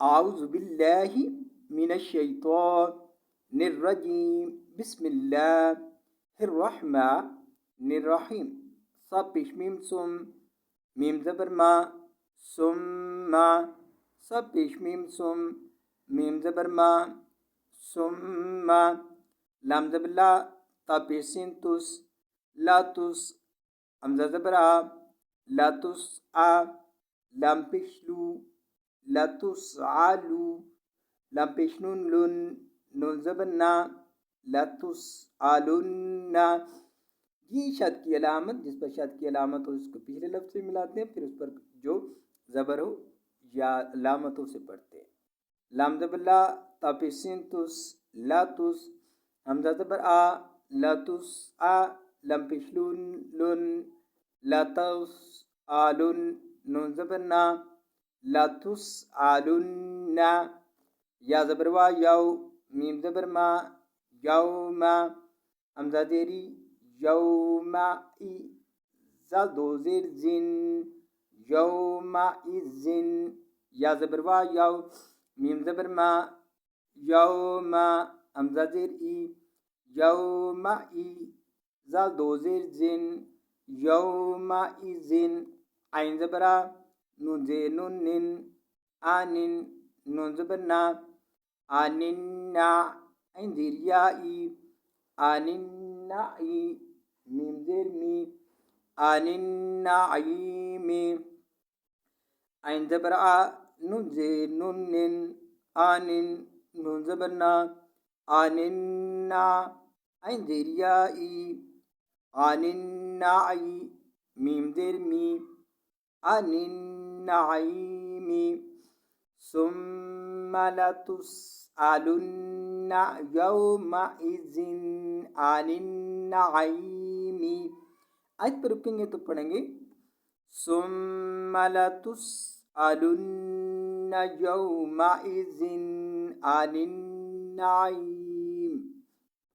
اعوذ باللہ من الشیطان الرجیم، بسم اللہ الرحمن الرحیم۔ صاد پیش میم سم، میم زبر ما، ثم، صاد پیش میم سم، میم زبر ما، ثم، لام زبر لا، تا پیش سین تس، لا تس، حمزہ زبر آ، لا تس آ، لام پیش لو، لا تسعلو، لام پیش نون لن، نون زبر نا، لا تسعلن۔ یہ شد کی علامت، جس پر شد کی علامت ہو اس کو پچھلے لفظ سے ملاتے ہیں، پھر اس پر جو زبر ہو یا علامتوں سے پڑھتے ہیں۔ لام زبر لا، تا پیش سین تس، لا تس، حمزہ زبر آ، لا تس آ، لام پیش لون لن، لا تسعلن، نون زبر نا، لا تسعلن۔ یا زبر وا یو، میم زبر ما، یوم، حمزہ زیری یوم ای، زا دو زیر زن، یوم زن۔ یا زبر وا یو، میم زبر ما، یوم، حمزہ زیر ای، یوم ای، زا دو زیر زن، یوم زن۔ عین زبر آ، نون زیر نون نن، آنن، نون زبر نا، آننا، عین زیر یا ای، آننائی، میم زیر می، آننعیم۔ عین زبر آ، نون زیر نون نن، آنن، نون زبر نا، آننا، عین زیر یا ای، آننائی، میم زیر می، آننعیم۔ ثم لتسألن یومئذ عن النعیم۔ آیت پر رکیں گے تو پڑھیں گے ثم لتسألن یومئذ عن النعیم۔